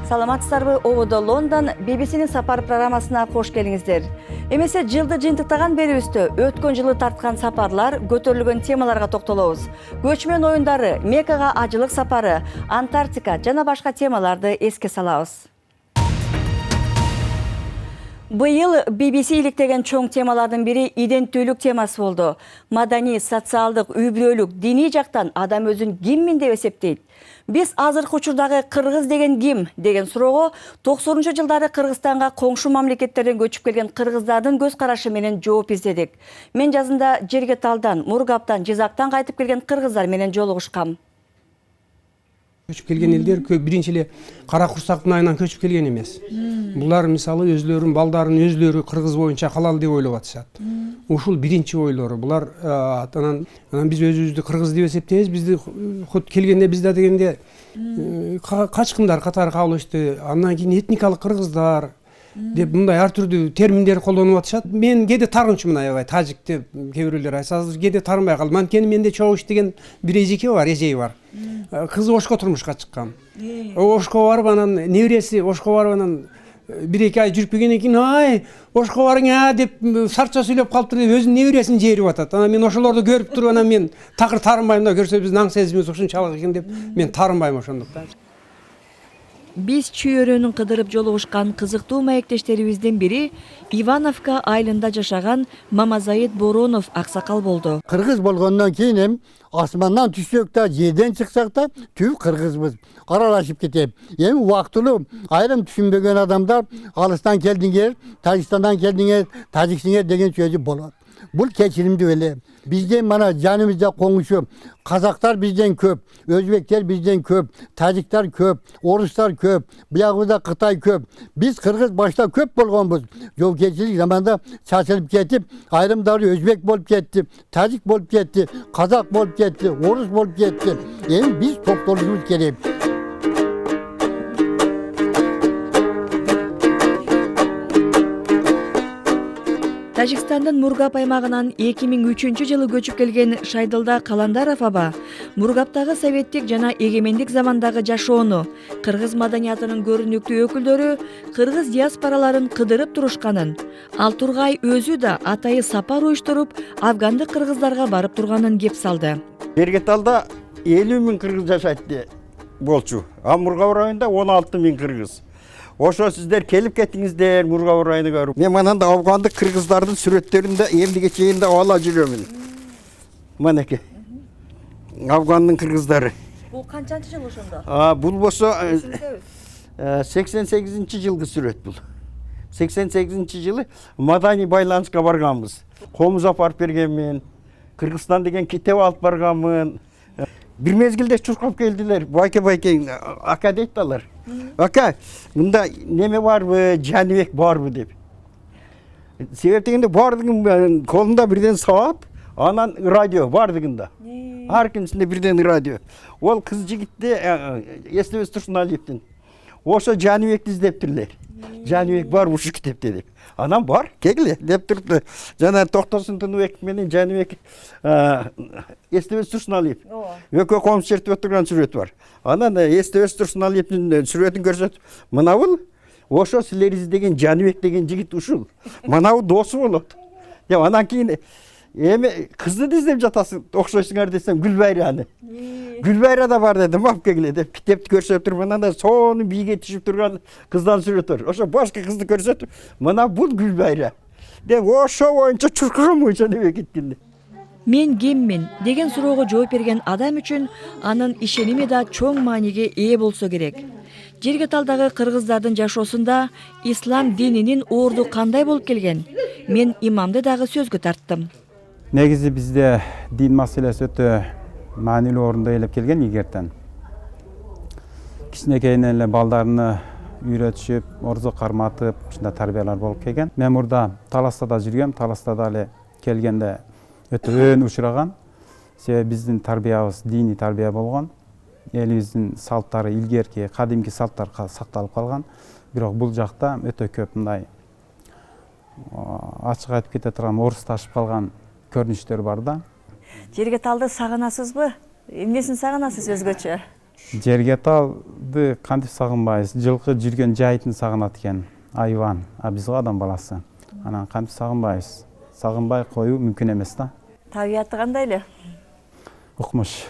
Саламатсыздарбы, Ободо Лондон BBC-nin сапар программасына кош келиңиздер. Эмесе жылды жыйынтыктаган берүүбүздө өткөн жылы тарткан сапарлар, көтөрүлгөн темаларга токтолобуз. Көчмөн оюндары, Меккага ажылык сапары, Антарктика жана башка темаларды эске салабыз. Быйыл BBC иликтеген чоң темалардын бири иденттүүлүк темасы болду. Маданий, социалдык, үй-бүлөлүк, диний жактан адам өзүн киммин деп эсептейт. Биз азыркы учурдагы кыргыз деген ким деген суроого 90-жылдары Кыргызстанга коңшу мамлекеттерден көчүп келген кыргыздардын көз карашы менен жооп издедик. Мен жазында Жергеталдан, Мургаптан, Жизактан кайтып келген кыргыздар менен жолугушкам. Көчүп келген элдер биринчи эле кара курсактын айынан көчүп келген эмес. Булар мисалы өзлөрүнүн балдарын өзлөрү кыргыз боюнча калалы деп ойлоп атышат. Ушул биринчи ойлору. Булар анан биз өзүбүздү кыргыз деп эсептейбиз. Бизди хот келгенде бизде дегенде качкындар катары кабыл алышты. Андан кийин этникалык кыргыздар деп мындай ар түрдүү терминдер колдонуп атышат. Мен кээде таргынчумун аябай, тажик деп кээ бирөөлөр айтса, азыр кээде тарынбай калдым. Анткени менде чогуш деген бир эжеке бар, эжеги бар. Кызы Ошко турмушка чыккан. Ошко барып анан небереси Ошко барып анан бир-эки ай жүрүп келгенден кийин ай Ошко барың деп сартча сүйлөп калыптыр деп өзүнүн небересин жээрип атат. Анан мен ошолорду көрүп туруп анан мен такыр тарынбайм да, көрсө биздин аң сезимибиз ушунчалык экен деп мен тарынбайм ошондуктан. Биз чүйөрөнүн кыдырып жолугушкан кызыктуу маектештерибиздин бири Ивановка айылында жашаган Мамазайыт Боронов аксакал болду. Кыргыз болгондон кийин асмандан түшсөк да, жерден чыксак да түп кыргызбыз. Аралашып кетет. Эми убактылуу айрым түшүнбөгөн адамдар алыстан келдиңер, Тажикстандан келдиңер, тажиксиңер деген сөзү болот. Бул кечиримдүү эле. Бизден мана жаныбызда коңушу казактар бизден көп, өзбектер бизден көп, тажиктар көп, орустар көп, буягыбызда Кытай көп. Биз кыргыз башта көп болгонбуз. Жоокечилик заманда чачылып кетип, айрымдары өзбек болуп кетти, тажик болуп кетти, казак болуп кетти, орус болуп кетти. Эми биз токтолушубуз керек. Тажикстандын Мургап аймагынан 2003-жылы көчүп келген Шайдылда Каландаров аба Мургаптагы советтик жана эгемендик замандагы жашоону, кыргыз маданиятынын көрүнүктүү өкүлдөрү кыргыз диаспораларын кыдырып турушканын, ал тургай өзү да атайы сапар уюштуруп, афгандык кыргыздарга барып турганын кеп салды. Жергеталда 50 000 кыргыз жашайт болчу. А Мургап районунда 16 000 кыргыз. Ошо сиздер келип кетиңиздер Мургап районуна барып. Мен мананда афгандык кыргыздардын сүрөттөрүндө эмдиге чейин да ала жүрөмүн. Манеке. Афгандын кыргыздары. Бул канчанчы жыл ошондо? Бул болсо 88-жылгы сүрөт бул. 88-жылы маданий байланышка барганбыз. Комуз апарып бергенмин. Кыргызстан деген китеп алып барганмын. Бир мезгилде чуркап келдилер. Байке ака дейт алар. Ака, мында неме барбы, Жаныбек барбы деп. Себеп дегенде бардыгын колунда бирден саап, анан радио бардыгында. Ар кинисинде бирден радио. Ол кыз жигитти эстебес Турсуналиевдин. Ошо Жаныбекти издептирлер. Жаныбек бар ушу китепте деп. Анан бар, кегиле деп турупту. Жана Токтосун Тыныбек менен Жаныбек эстебес Турсуналиев. Экөө комуз чертип отурган сүрөт бар. Анан эстебес Турсуналиевдин сүрөтүн көрсөтүп, мына бул ошо силер издеген Жаныбек деген жигит ушул. Мына бул досу болот. Деп анан кийин эми кызды издеп жатасың, окшойсуңар десем Гүлбайраны. Гүлбайра да бар дедим, алып келгиле деп китепти көрсөтүп туруп, анан да сону бийге түшүп турган кыздан сүрөт бар. Ошо башка кызды көрсөтүп, мына бул Гүлбайра деп ошо боюнча чуркаган боюнча деп кеткенде. Мен киммин деген суроого жооп берген адам үчүн анын ишеними да чоң мааниге ээ болсо керек. Жергеталдагы кыргыздардын жашоосунда ислам дининин орду кандай болуп келген? Мен имамды дагы сөзгө тарттым. Негизи бизде дин маселеси өтө маанилүү орунда элеп келген игертен. Кичинекейинен эле балдарыны үйрөтүшүп, орзо карматып, ушундай тарбиялар болуп келген. Мен мурда Таластада жүргөм, Таластада эле келгенде өтө өөн учураган. Себеби биздин тарбиябыз диний тарбия болгон. Элибиздин салттары илгерки, кадимки салттар сакталып калган. Бирок бул жакта өтө көп мындай ачык айтып кете турган орусташып калган көрүнүштөр бар да. Жергеталды сагынасызбы? Эмнесин сагынасыз өзгөчө? жерге талды кантип сагынбайбыз? Жылкы жүргөн жайытын сагынат экен, айван. А биз адам баласы. Анан кантип сагынбайбыз? Сагынбай коюу мүмкүн эмес да. Табияты кандай эле? Укмуш.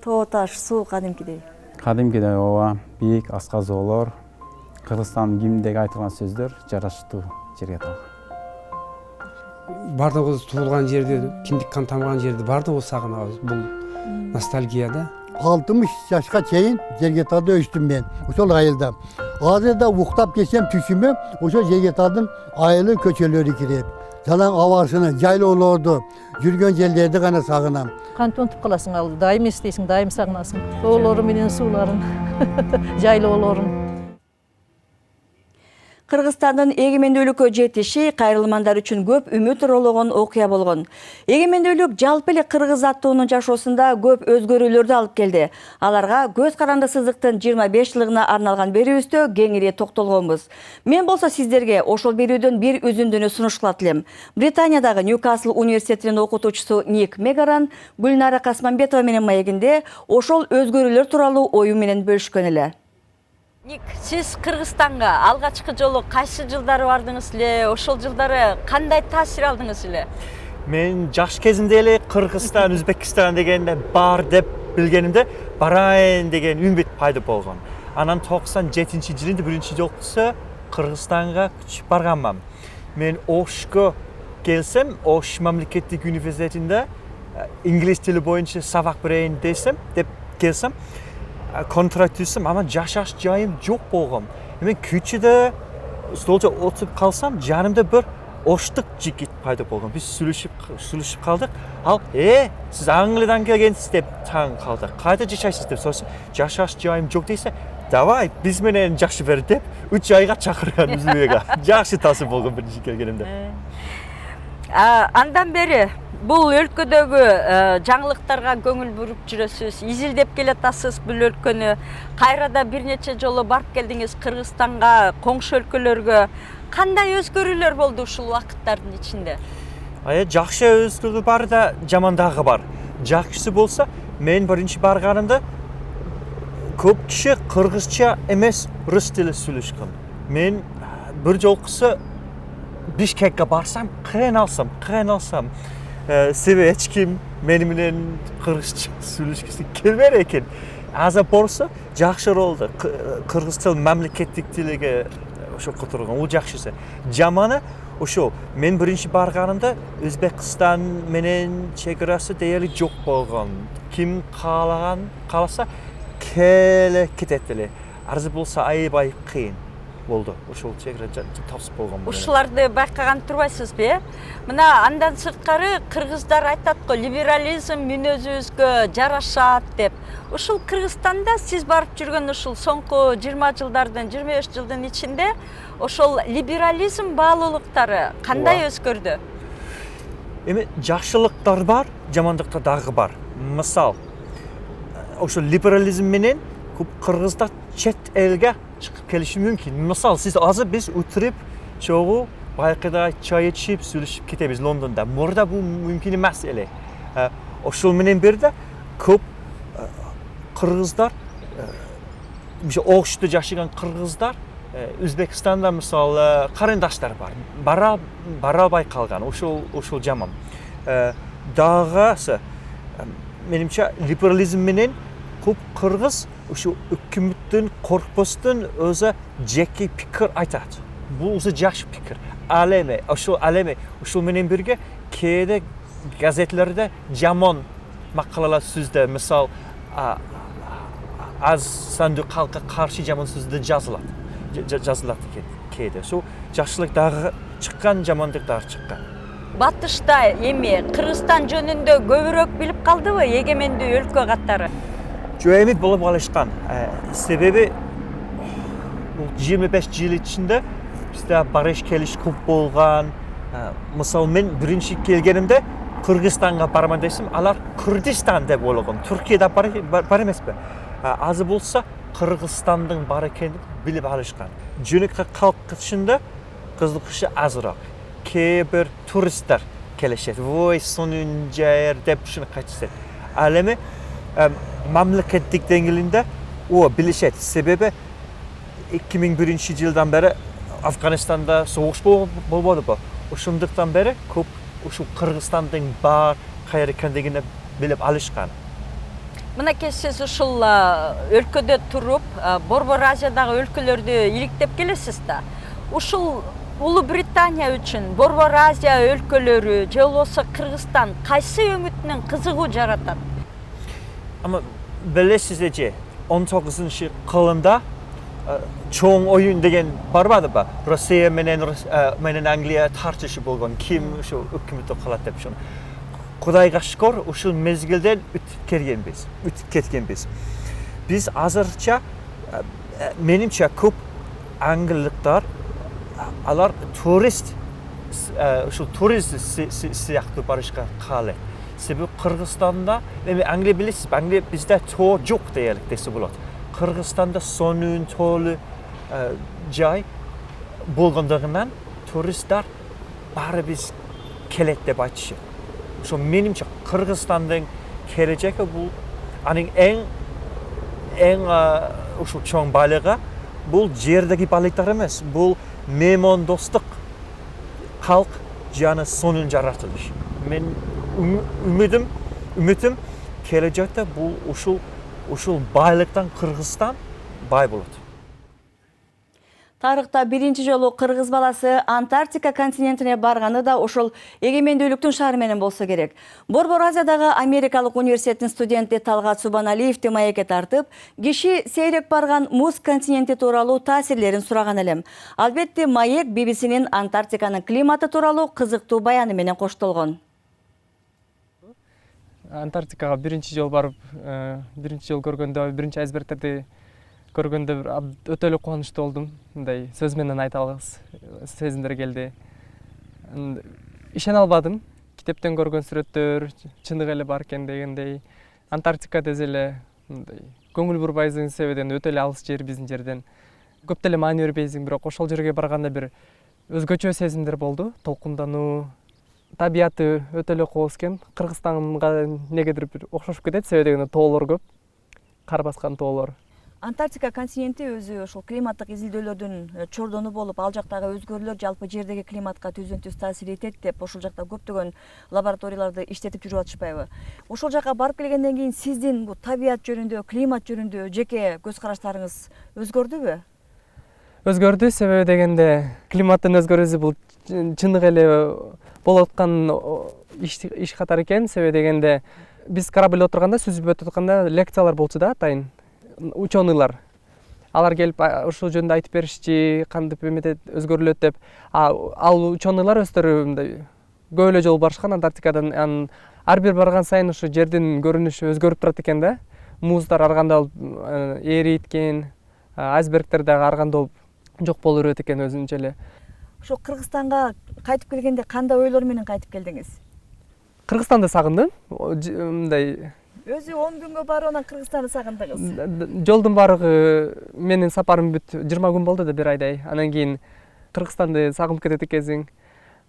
Тоо таш, суу кадимкидей. Кадимкидей ооба, бийик, асказоолор, Кыргызстан гимндеги айтылган сөздөр жараштуу жерге талган. Бардыгыбыз туулган жерде, киндик кан тамган жерди бардыгыбыз сагынабыз. Бул ностальгия да. 60 yaşka çeyin Cergetal'da ölçtüm ben. Uşol ayılda. Azırda uktap geçsem tüşümü uşol Cergetal'ın ayılı köçeleri kirip. Jalan avasını, jaylı olurdu. Жүргөн жерлерди гана сагынам. Кантип унутуп каласың ал, дайым эстейсиң, дайым сагынасың. Тоолору менен сууларын, жайлоолорун. Кыргызстандын эгемендүүлүккө жетиши кайрылмандар үчүн көп үмүт ырологон окуя болгон. Эгемендүүлүк жалпы эле кыргыз аттуунун жашоосунда көп өзгөрүүлөрдү алып келди. Аларга көз карандысыздыктын 25 жылыгына арналган берүүбүздө кеңири токтолгонбуз. Мен болсо сиздерге ошол берүүдөн бир үзүндүнү сунуш кылат элем. Британиядагы Ньюкасл университетинин окутуучусу Ник Мегаран Гүлнара Касманбетова менен маегинде ошол өзгөрүүлөр тууралуу ою менен бөлүшкөн эле. Ник, сиз Кыргызстанга алгачкы жолу кайсы жылдары бардыңыз эле? Ошол жылдары кандай таасир алдыңыз эле? Мен жаш кезимде эле Кыргызстан, Өзбекстан дегенде бар деп билгенимде барайын деген үмүт пайда болгон. Анан 97-жылында биринчи жолкусу Кыргызстанга барганмын. Мен Ошко келсем, Ош мамлекеттик университетинде инглиз тили боюнча сабак берейин деп келсем, контракт түзсөм, ама жашаш жайым жок болгон. Мен күчүдө столчо отуруп калсам, жанымда бир оштук жигит пайда болгон. Биз сүйлөшүп калдык. Ал, сиз Англиядан келгенсиз деп таң калдык. Кайда жашайсыз деп сураса, жашаш жайым жок дейсе, давай биз менен жакшы бер деп 3 айга чакырган Үзбекке. Жакшы таасир болгон биринчи келгенимде. Андан бери бул өлкөдөгү жаңылыктарга көңүл буруп жүрөсүз, изилдеп келатасыз бул өлкөнү. Кайрада бир нече жолу барып келдиңиз Кыргызстанга, коңшу өлкөлөргө. Кандай өзгөрүүлөр болду ушул убакыттардын ичинде? Жакшы өзгөрүү бар да, жаман дагы бар. Жакшысы болсо, мен биринчи барганымда көп киши кыргызча эмес, рус тили сүйлөшкөн. Мен бир жолкусу Бишкекке барсам, кыйналсам. Себеби эч ким мени менен кыргызча сүйлөшкүсү келбейт экен. Азыр болсо жакшы болду. Кыргыз тил мамлекеттик тилге ошо которгон. Бул жакшысы. Жаманы ошо мен биринчи барганымда Өзбекстан менен чек арасы deyarli жок болгон. Ким кааласа келе кетет эле. Арзы болсо аябай кыйын болду. Ошол чек ара тапсып болгон. Ушуларды байкаган турбайсызбы? Мына андан сырткары кыргыздар айтат го, либерализм мүнөзүбүзгө жарашат деп. Ушул Кыргызстанда сиз барып жүргөн ушул соңку 20 жылдардын, 25 жылдын ичинде ошол либерализм баалуулуктары кандай өзгөрдү? Эми жакшылыктар бар, жамандыктар дагы бар. Мисал, ошол либерализм менен көп кыргыздар чет элге чыгып келиши мүмкүн. Мисал, сиз азыр биз отуруп, чогуу байкыда чай ичип, сүйлөшүп кетебиз Лондонда. Мурда бул мүмкүн эмес эле. Ошол менен бирде көп кыргыздар, Ошто жашаган кыргыздар, Өзбекстанда мисалы карындаштар бар. Бара албай калган. Ошол жаман. Дагысы менимче либерализм менен көп кыргыз ошо өкмөттүн, корпустун өзү жеке пикир айтат. Бул өзү жакшы пикир. Ал эми ошол менен бирге кээде газетлерде жаман макалалар сөздө, мисал аз сандуу калкка каршы жаман сөздө жазылат экен кээде. Ошо жакшылык дагы чыккан, жамандык дагы чыккан. Батышта эми Кыргызстан жөнүндө көбүрөөк билип калдыбы эгемендүү өлкө катары? Эми болуп калышкан. Себеби 25 жыл ичинде бизде барыш келиш көп болгон. Мисалы мен биринчи келгенимде Кыргызстанга барман десем, алар Кыргызстан деп ойлогон. Түркияда бар эмеспи? Азыр болсо Кыргызстандын бар экенин билип алышкан. Жөнөкөй калк ичинде кызыгышы азыраак. Кээ бир туристтер келишет. Вой, сонун жер деп ушуну кайтышат. Ал эми мамлекеттик деңгээлинде о билишет. Себеби 2001-жылдан бери Афганистанда согуш болбодубу? Ошондуктан бери көп ушул Кыргызстандын бар кайер экендигин билип алышкан. Мынакей сиз ушул өлкөдө туруп, Борбор Азиядагы өлкөлөрдү иликтеп келесиз да. Ушул Улуу Британия үчүн Борбор Азия өлкөлөрү же болбосо Кыргызстан кайсы үмүтүнөн кызыгуу жаратат? Ama bilesiz ece 19. kılında çoğun oyun degen barbadı ba. Rusya menen Angliya tartışıp bolgon kim şu hükümeti kalat dep şunu. Kudayga şükür uşul mezgilden ütüp ketken biz. Biz azırça menimçe köp Angliliklar alar turist şu turist siyahtı barışka kale. Себебі Қырғызстанда, Англия білесіз, Англия бізде то жоқ deyerek desi болады. Қырғызстанда сонун толы жай болғандығынан туристер бары біз келет деп айтышы. Шо менимче Қырғызстандың келечегі бұл аның ең ушул чоң байлығы бұл жердегі байлықтар емес, бұл мемондостық халк жаны сонун жаратылыш. Мен үмітім келечекте бұл ушул байлыктан Кыргызстан бай болот. Тарыхта биринчи жолу кыргыз баласы Антарктика континентине барганы да ушул эгемендүүлүктүн шаары менен болсо керек. Борбор Азиядагы Америкалык университеттин студенти Талгат Субаналиев маекке тартып, киши сейрек барган муз континенти тууралуу таасирлерин сураган элем. Албетте маек BBC-нин Антарктиканын климаты тууралуу кызыктуу баяны менен коштолгон. Антарктикага биринчи жол барып, биринчи жол көргөндө, биринчи айсбергтерди көргөндө өтө эле кубанычтуу болдум. Мындай сөз менен айта алгыс сезимдер келди. Ишене албадым. Китептен көргөн сүрөттөр чындык эле бар экен дегендей. Антарктика десе эле мындай көңүл бурбайсың себебен өтө эле алыс жер биздин жерден. Көп деле маани бербейсиң, бирок ошол жерге барганда бир өзгөчө сезимдер болду. Толкундануу, табияты өтө эле кооз экен. Кыргызстанга негедир бир окшошуп кетет себебен тоолор көп. Кар баскан тоолор. Антарктика континенти өзү ошол климаттык изилдөөлөрдүн чордону болуп, ал жактагы өзгөрүүлөр жалпы жердеги климатка түздөн-түз таасир этет деп, ошол жакта көптөгөн лабораторияларды иштетип жүрүп атышпайбы? Ошол жакка барып келгенден кийин сиздин бу табият жөнүндө, климат жөнүндө жеке көз караштарыңыз өзгөрдүбү? Өзгөрдү, себеби дегенде климаттын өзгөрүүсү бул чындык эле болуп аткан иш катары экен. Себеби дегенде биз корабль отурганда, сүзүп өтүп атканда лекциялар болчу да, атайын. Ученыйлар. Алар келип ушул жөнүндө айтып беришчи, кантип эметет, өзгөрүлөт деп. Ал ученыйлар өздөрү мындай көп эле жол барышкан Антарктикадан. Ар бир барган сайын ушу жердин көрүнүшү өзгөрүп турат экен да. Муздар ар кандай болуп эрийт экен, айсбергтер дагы ар кандай болуп жок болуп берет экен өзүнчө эле. Ошо Кыргызстанга кайтып келгенде кандай ойлор менен кайтып келдиңиз? Кыргызстанды сагындым. Мындай Өзү 10 күнгө барып, анан Кыргызстанды сагындыңыз. Жолдун барыгы менин сапарым бүт 20 күн болду да, бир айдай. Анан кийин Кыргызстанды сагынып кетет экенсиң.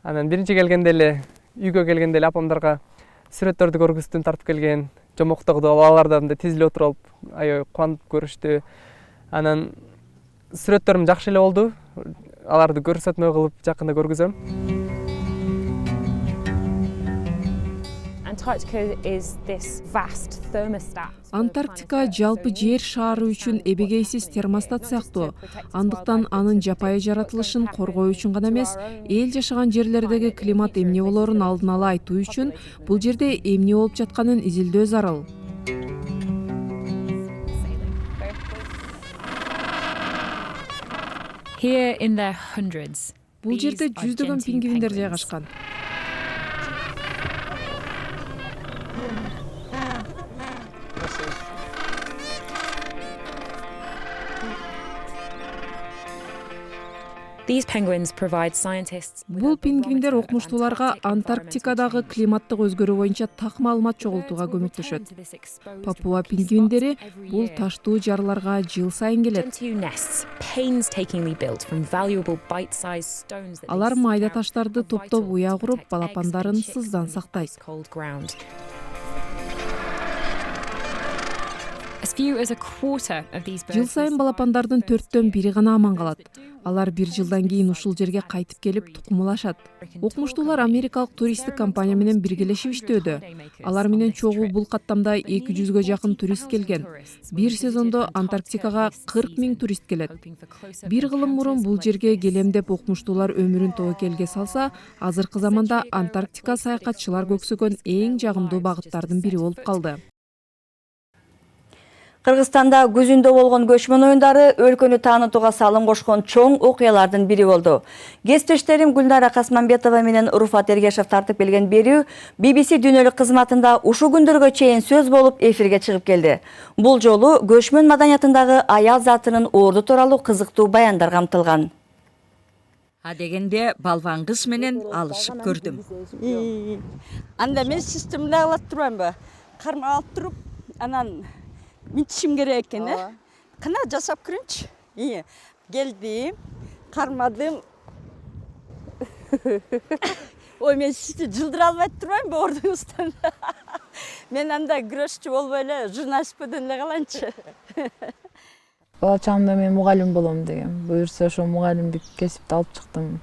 Анан биринчи келгенде эле, үйгө келгенде эле апамдарга сүрөттөрдү көргүзүп тартып келген. Жомоктогду аларда мындай тизилип отуруп, аябай кубанып көрүштү. Анан сүрөттөрүм жакшы эле болду. Аларды көрсөтмө кылып жакында көргүзөм. Антарктика жалпы жер шаары үчүн эбегейсиз термостат сыяктуу. Андыктан анын жапайы жаратылышын коргоо үчүн гана эмес, эл жашаган жерлердеги климат эмне болоорун алдын ала айтуу үчүн бул жерде эмне болуп жатканын изилдөө зарыл. Бул жерде жүздөгөн пингвиндер жайгашкан. Бул пингвиндер окумуштууларга Антарктикадагы климаттык өзгөрүү боюнча так маалымат чогултууга көмөктөшөт. Папуа пингвиндери бул таштуу жарларга жыл сайын келет. Алар майда таштарды топтоп уя куруп, балапандарын сыздан сактайт. Жыл сайын балапандардын 4/1 гана аман калат. Алар 1 жылдан кийин ушул жерге кайтып келип тукумулашат. Окумуштуулар америкалык туристтик компания менен биргелешип иштөөдө. Алар менен чогуу бул каттамда 200гө жакын турист келген. Бир сезондо Антарктикага 40 000 турист келет. Бир кылым мурун бул жерге келем деп окумуштуулар өмүрүн тобокелге салса, азыркы заманда Антарктика саякатчылар көксөгөн эң жагымдуу багыттардын бири болуп калды. Кыргызстанда күзүндө болгон көчмөн оюндары өлкөнү таанытууга салым кошкон чоң окуялардын бири болду. Кесиптештерим Гүлнара Касманбетова менен Руфат Эргешев тартып келген берүү BBC дүйнөлүк кызматында ушул күндөргө чейин сөз болуп эфирге чыгып келди. Бул жолу көчмөн маданиятындагы аял затынын орду тууралуу кызыктуу баяндар камтылган. Дегенде балван кыз менен алышып көрдүм. Анда мен системде алып турамбы? Карма алып туруп, анан мintişim керек экен, Кына жасап көрүнчү. Келдим, кармадым. Ой, мен сизди жылдыра албай турбаймынбы ордуңуздан? Мен анда күрөшчү болбой эле журналист бойдон эле калайынчы. Бала чагымда мен мугалим болом деген. Буюрса ошо мугалимдик кесипти алып чыктым.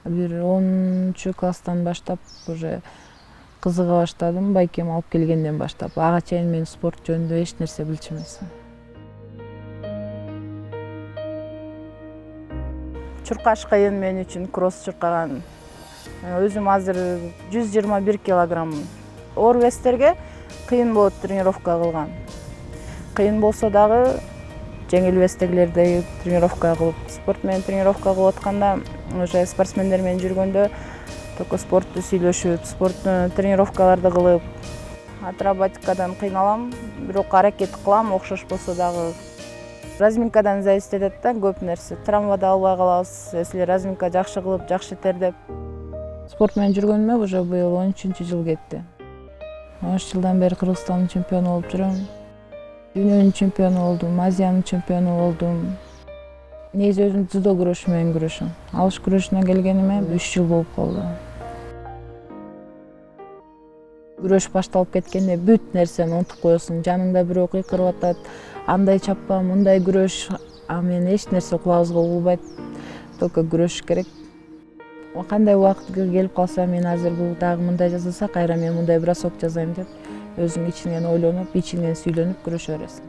Бир 10-класстан баштап уже кызыга баштадым. Байкем алып келгенден баштап. Ага чейин мен спорт жөнүндө эч нерсе билчү эмесмин. Чуркаш кыйын мен үчүн, кросс чуркаган. Өзүм азыр 121 килограммын. Оор вестерге кыйын болот тренировка кылган. Кыйын болсо дагы жеңил вестегилерде тренировка кылып, спорт менен тренировка кылып атканда, уже спортсмендер менен жүргөндө только спортту сүйлөшүп, спорт тренировкаларды кылып, акробатикадан кыйналам, бирок аракет кылам, окшош болсо дагы. Разминкадан зависит этет да көп нерсе. Травмада албай калабыз, если разминка жакшы кылып, жакшы тердеп. Спорт менен жүргөнүмө уже быйыл 13-жыл кетти. 13 жылдан бери Кыргызстандын чемпиону болуп жүрөм. Дүйнөнүн чемпиону болдум, Азиянын чемпиону болдум. Негизи өзүм дзюдо күрөшү менен күрөшөм. Алыш күрөшүнө келгениме 3 жыл болуп калды. Күрөш башталып кеткенде бүт нерсени унутуп коесуң. Жаныңда бирөө кыйкырып атат, андай чаппа, мындай күрөш, а мен эч нерсе кулабызга угулбайт. Только күрөш керек. Кандай убакыт келип калса, мен азыр бул дагы мындай жасаса, кайра мен мындай бросок жасайм деп, өзүң ичиңен ойлонуп, ичиңен сүйлөнүп күрөшө бересиң.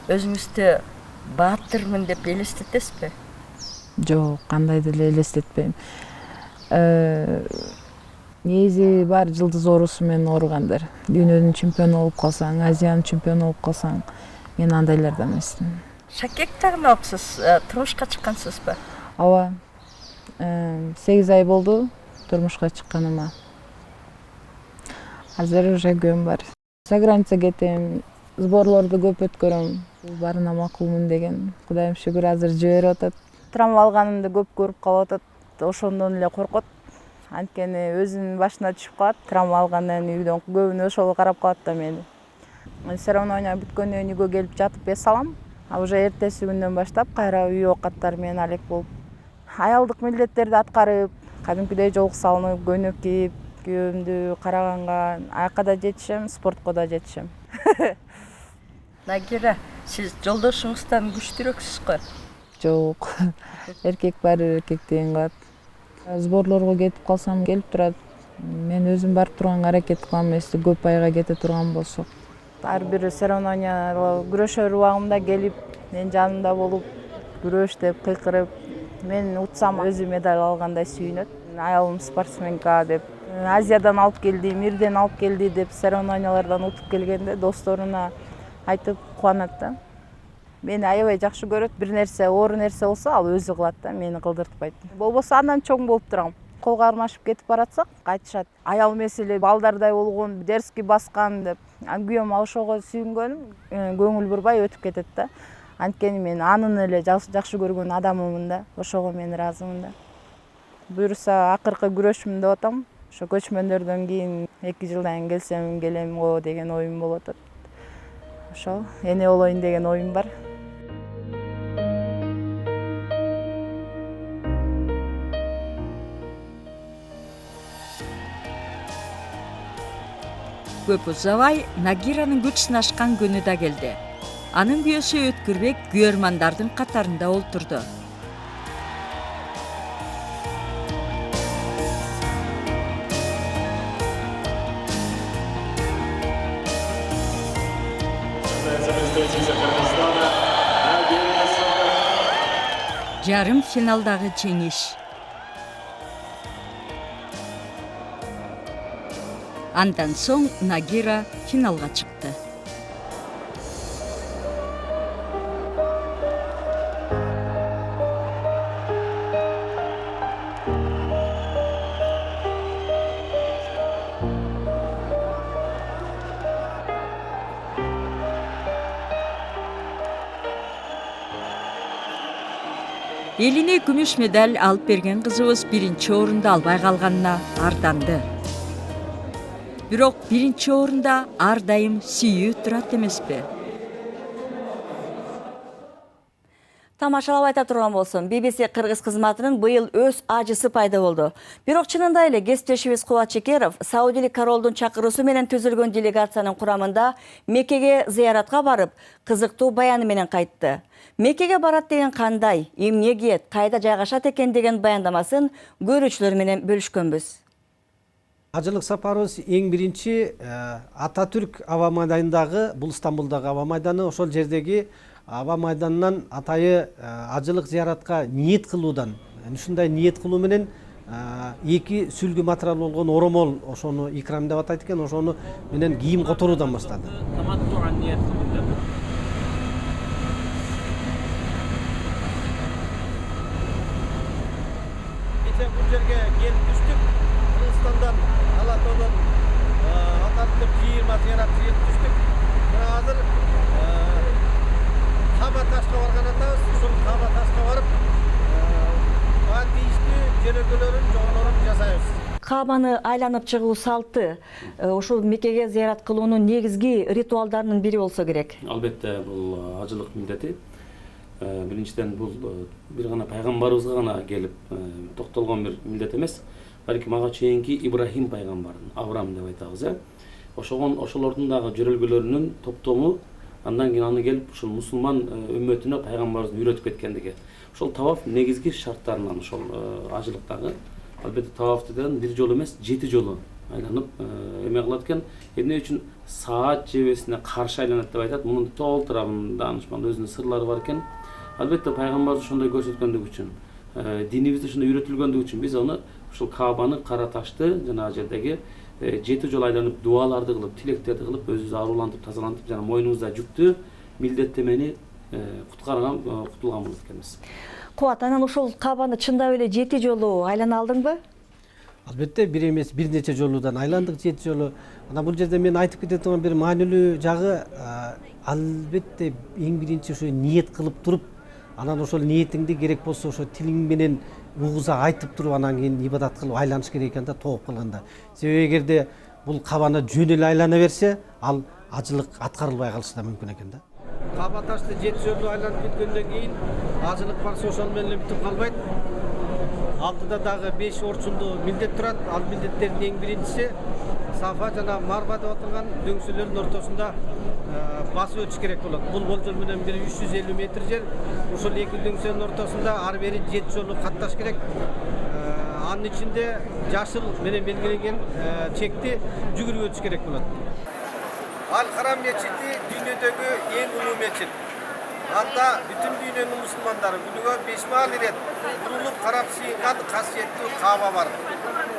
Өзүңүздү баатырмын деп элестетесизби? Жок, кандай деле элестетпейм. Негизи бар жылдыз оорусу менен ооругандар. Дүйнөнүн чемпиону болуп калсаң, Азиянын чемпиону болуп калсаң, мен андайлардан эмесмин. Шакек тагына оксуз, турмушка чыккансызбы? Ооба. 8 ай болду турмушка чыкканыма. Азыр уже күн бар. За граница кетем, сборлорду көп өткөрөм. Барына макулмун деген. Кудайым шүгүр азыр жиберип атат. Травма алганымды көп көрүп калып атат. Ошондон эле коркот. Анткени өзүнүн башына түшүп калат. Травма алгандан үйдөн көбүнө ошол карап калат да мени. Соревнования бүткөндөн үйгө келип жатып эс алам. А уже эртеси күндөн баштап кайра үй оокаттары менен алек болуп, аялдык милдеттерди аткарып, кадимкидей жолго салынып, көйнөк кийип, күйөөмдү караганга аяка да жетишем, спортко да жетишем. Нагира, сиз жолдошуңуздан күчтүүрөксүз го? Жок. Эркек баары эркектен калат. Сборлорго кетип калсам келип турат. Мен өзүм барып турганга аракет кылам, если көп айга кете турган болсок. Ар бир соревнования күрөшөр убагымда келип, мен жанымда болуп, күрөш деп кыйкырып, мен утсам өзү медаль алгандай сүйүнөт. Аялым спортсменка деп, Азиядан алып келди, Мирден алып келди деп соревнованиялардан утуп келгенде досторуна айтып кубанат да. Мени аябай жакшы көрөт. Бир нерсе, оор нерсе болсо, ал өзү кылат да, мени кылдыртпайт. Болбосо андан чоң болуп турам. Кол кармашып кетип баратсак, айтышат. Аял меселе балдардай болгон, дерски баскан деп. Күйөөм ошого сүйүнгөнүм көңүл бурбай өтүп кетет да. Анткени мен анын эле жакшы көргөн адамымын да. Ошого мен ыраазымын да. Буюрса акыркы күрөшүм деп атам. Ошо көчмөндөрдөн кийин 2 жылдан келсем келем го деген оюм болуп атат. Ошол эне болоюн деген оюм бар. көп узабай Нагиранын күч сынашкан күнү да келди. Анын күйөөсү Өткүрбек күйөрмандардын катарында олтурду. Жарым финалдагы жеңиш. Андан соң Нагира финалга чыкты. Элине күмүш медаль алып берген кызыбыз биринчи орунду албай калганына арданды. Бирок биринчи орунда ар дайым сүйүү турат эмеспи? Тамашалап айта турган болсун, BBC Кыргыз кызматынын быйыл өз ажысы пайда болду. Бирок чынында эле кесиптешибиз Кубат Чекеров Саудилик королдун чакыруусу менен түзүлгөн делегациянын курамында Меккеге зыяратка барып, кызыктуу баяны менен кайтты. Меккеге барат деген кандай, эмне кийет, кайда жайгашат экен деген баяндамасын көрүүчүлөр менен бөлүшкөнбүз. Ажылык сапарыбыз эң биринчи Ататүрк аба майданындагы, бул Стамбулдагы аба майданы, ошол жердеги аба майданынан атайы ажылык зыяратка ниет кылуудан, ушундай ниет кылуу менен эки сүлгү материал болгон оромол, ошону икрам деп атайт экен, ошону менен кийим которуудан баштады. Бул жерге келип түштүк. Кыргызстандан Алатаудан Ататүрк 20 зыяратчы келип түштүк. Азыр Каба ташка барган атабыз. Ушул Каба ташка барып, тийиштүү жөнөкөлөрүн, жолдорун жасайбыз. Кабаны айланып чыгуу салты ушул Меккеге зыярат кылуунун негизги ритуалдарынын бири болсо керек. Албетте бул ажылык милдети. Биринчиден бул бир гана пайгамбарыбызга гана келип токтолгон бир милдет эмес. Балки мага чейинки Ибрахим пайгамбардын, Авраам деп айтабыз, ошолордун дагы жөрөлгөлөрүнүн топтому, андан кийин аны келип ушул мусулман үммөтүнө пайгамбарыбыз үйрөтүп кеткендиги. Ошол таваф негизги шарттарынан ошол ажылыктагы. Албетте таваф деген бир жолу эмес, 7 жолу айланып эме кылат экен. Эмне үчүн саат жебесине каршы айланат деп айтат. Мунун толтурабын данышман өзүнүн сырлары бар экен. Албетте пайгамбарыбыз ошондой көрсөткөндүгү үчүн, динибизде ошондой үйрөтүлгөндүгү үчүн биз аны ушул Каабаны, кара ташты жана жердеги 7 жолу айланып дуаларды кылып, тилектерди кылып, өзүбүздү арулантып, тазалантып, жана мойнубузда жүктүү милдеттемени кутулганбыз экенбиз. Кубат, анан ушул Каабаны чындап эле 7 жолу айлана алдыңбы? Албетте бир эмес, бир нече жолудан айландык 7 жолу. Ана бул жерде мен айтып кете турган бир маанилүү жагы, албетте эң биринчи ушу ниет кылып туруп, анан ошол ниетиңди керек болсо ошо тилиң менен угуза айтып туруп, анан кийин ибадат кылып айланыш керек экен да, тооп калганда. Себеби эгерде бул Каабаны жөн эле айлана берсе, ал ажылык аткарылбай калышы да мүмкүн экен да. Каба ташты 7 жолу айланып кеткөндөн кийин ажылык барса ошол менен бүтүп калбайт. Алдыда дагы 5 орчундуу милдет турат. Ал милдеттердин эң биринчиси Сафа жана Марва деп аталган дөңсөлөрдүн ортосунда басып өтүш керек болот. Бул болжол менен бир 350 метр жер. Ошол эки дөңсөлдүн ортосунда ар бери 7 жолу катташ керек. Анын ичинде жашыл менен белгиленген чекти жүгүрүп өтүш керек болот. Ал-Харам мечити дүйнөдөгү эң улуу мечит. Анда бүтүн дүйнөнүн мусулмандары күнүгө 5 маал ирет урулуп карап сыйынган касиеттүү Кааба бар.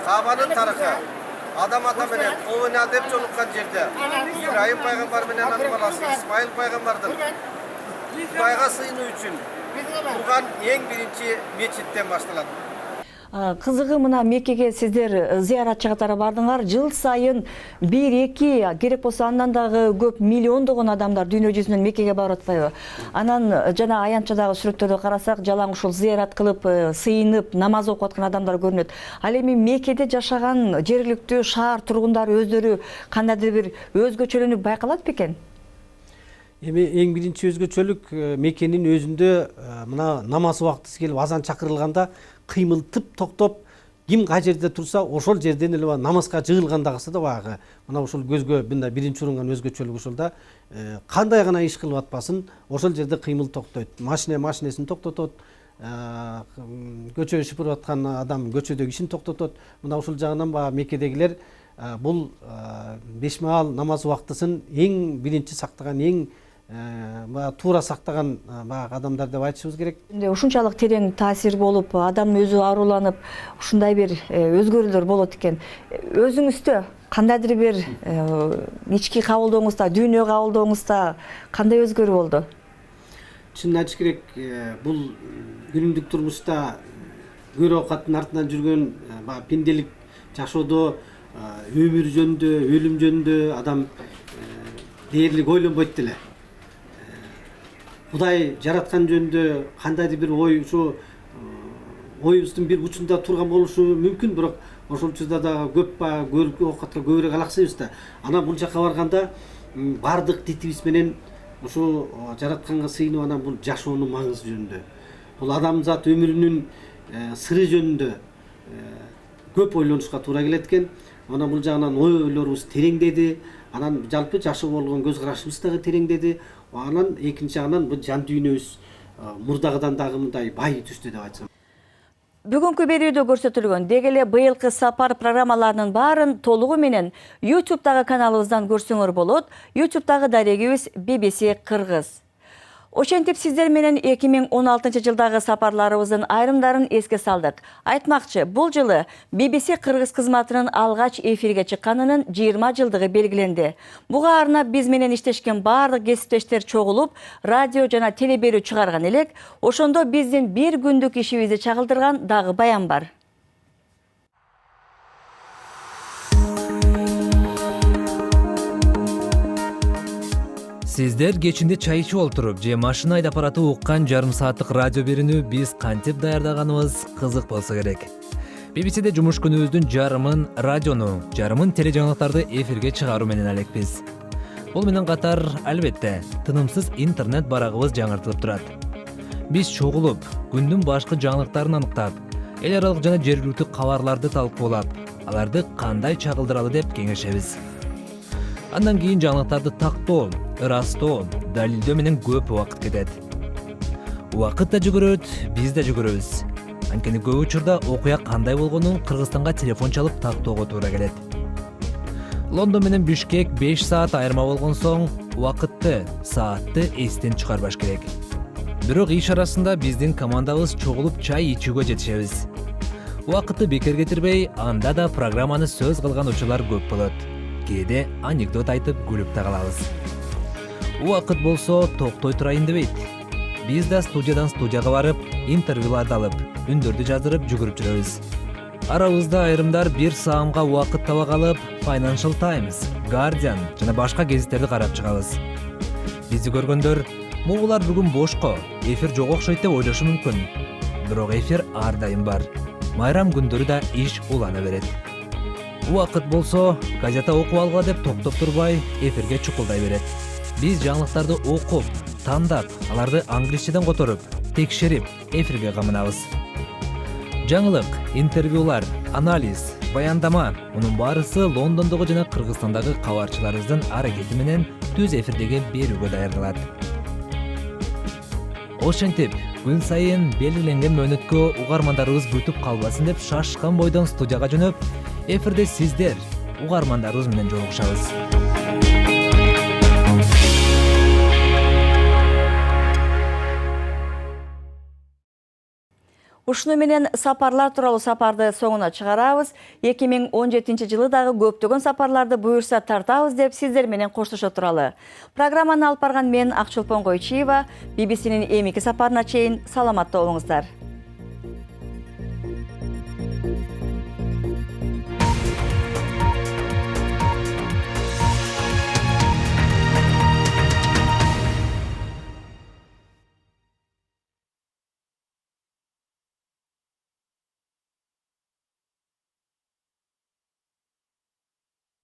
Каабанын тарыхы адам ата менен Овена деп жолуккан жерде Ибрайым пайгамбар менен анын баласы Исмайыл пайгамбардын Кудайга сыйынуу үчүн курган эң биринчи мечиттен башталат. Кызыгы мына Меккеге сиздер зыяратчы катары бардыңар. Жыл сайын 1-2 керек болсо андан дагы көп миллиондогон адамдар дүйнө жүзүнөн Меккеге барып атпайбы? Анан жана аянтчадагы сүрөттөрдү карасак, жалаң ушул зыярат кылып, сыйынып, намаз окуп аткан адамдар көрүнөт. Ал эми Меккеде жашаган жергиликтүү шаар тургундары өздөрү кандайдыр бир өзгөчөлүнүп байкалат бекен? Эми эң биринчи өзгөчөлүк Меккенин өзүндө мына намаз убактысы келип азан чакырылганда кыймыл тып токтоп ким кай жерде турса ошол жерден эле намазга жыгылгандагысы да баягы мына ушул көзгө мындай биринчи урунган өзгөчөлүк ушул да кандай гана иш кылып атпасын ошол жерде кыймыл токтойт, машинесин токтотот, көчө шыпырып аткан адам көчөдөгү ишин токтотот. Мына ушул жагынан баягы Меккедегилер бул 5 маал намаз убактысын эң биринчи сактаган, эң туура сактаган баягы адамдар деп айтышыбыз керек. Ушунчалык терең таасир болуп, адамдын өзү ааруланып, ушундай бир өзгөрүүлөр болот экен. Өзүңүздө кандайдыр бир ички кабылдооңузда, дүйнө кабылдооңузда кандай өзгөрүү болду? Чынын айтыш керек, бул күнүмдүк турмушта көр оокаттын артынан жүргөн пенделик жашоодо өмүр жөнүндө, өлүм жөнүндө адам дээрлик ойлонбойт деле. Кудай жараткан жөнүндө кандайдыр бир ой ушу оюбуздун бир учунда турган болушу мүмкүн, бирок ошол учурда да көп көрүп оокатка көбүрөөк алаксыбыз да. Анан бул жака барганда бардык дитибиз менен ушу жаратканга сыйынып анан бул жашоонун маңызы жөнүндө, бул адамзат өмүрүнүн сыры жөнүндө көп ойлонушка туура келет экен. Анан бул жагынан ойлорубуз тереңдеди, анан жалпы жашоого болгон көз карашыбыз дагы тереңдеди. Анан экинчи жагынан бул жан дүйнөбүз мурдагыдан дагы мындай бай түштү деп айтсам. Бүгүнкү берүүдө көрсөтүлгөн деги эле быйылкы сапар программаларынын баарын толугу менен YouTube'дагы каналыбыздан көрсөңөр болот. YouTube'дагы дарегибиз BBC Кыргыз. Ошентип сиздер менен 2016 жылдагы сапарларыбыздын айрымдарын эске салдык. Айтмакчы, бул жылы BBC Кыргыз кызматынын алгач эфирге чыкканынын 20 жылдыгы белгиленди. Буга арнап биз менен иштешкен баардык кесиптештер чогулуп, радио жана телеберүү чыгарган элек. Ошондо биздин бир күндүк ишибизди чагылдырган дагы баян бар. Сиздер кечинде чай ичип олтуруп же машина айдап баратып уккан жарым сааттык радио берүүнү биз кантип даярдаганыбыз кызык болсо керек. BBC'де жумуш күнүбүздүн жарымын радиону, жарымын тележаңылыктарды эфирге чыгаруу менен элекпиз. Бул менен катар, албетте, тынымсыз интернет барагыбыз жаңыртылып турат. Биз чогулуп, күндүн башкы жаңылыктарын аныктап, эл аралык жана жергиликтүү кабарларды талкуулап, аларды кандай чагылдыралы деп кеңешебиз. Андан кийин жаңылыктарды тактоо, ырастоо, далилдөө менен көп убакыт кетет. Убакыт да жүгүрөт, биз да жүгүрөбүз. Анткени көп учурда окуя кандай болгонун Кыргызстанга телефон чалып тактоого туура келет. Лондон менен Бишкек 5 саат айырма болгон соң, убакытты, саатты эстен чыгарбаш керек. Бирок иш арасында биздин командабыз чогулуп чай ичүүгө жетишебиз. Убакытты бекер кетирбей, анда да программаны сөз кылган учурлар көп болот. Кээде анекдот айтып күлүп да калабыз. Убакыт болсо токтой турайын дебейт. Биз да студиядан студияга барып, интервьюларды алып, үндөрдү жаздырып жүгүрүп жүрөбүз. Арабызда айрымдар 1 саамга убакыт таба калып, Financial Times, Guardian жана башка гезиттерди карап чыгабыз. Бизди көргөндөр, булар бүгүн бошко, эфир жок окшойт деп ойлошу мүмкүн. Бирок эфир ар дайым бар. Майрам күндөрү да иш улана берет. Убакыт болсо, газета окуп алгыла деп токтоп турбай, эфирге чукулдай берет. Биз жаңылыктарды окуп, тандап, аларды англисчеден которуп, текшерип, эфирге камынабыз. Жаңылык, интервьюлар, анализ, баяндама, мунун баарысы Лондондогу жана Кыргызстандагы кабарчыларыбыздын аракети менен түз эфирдеги берүүгө даярдалат. Ошентип, күн сайын белгиленген мөөнөткө угармандарыбыз күтүп калбасын деп шашкан бойдон студияга жөнөп, эфирде сиздер, угармандарыбыз менен жолугушабыз. Ушуну менен сапарлар тууралуу сапарды соңуна чыгарабыз. 2017 жылы дагы көптөгөн сапарларды буюрса тартабыз деп сиздер менен коштошо туралы. Программаны алып барган мен Акчолпон Койчиева, BBC'нин эмики сапарына чейин саламатта болуңуздар.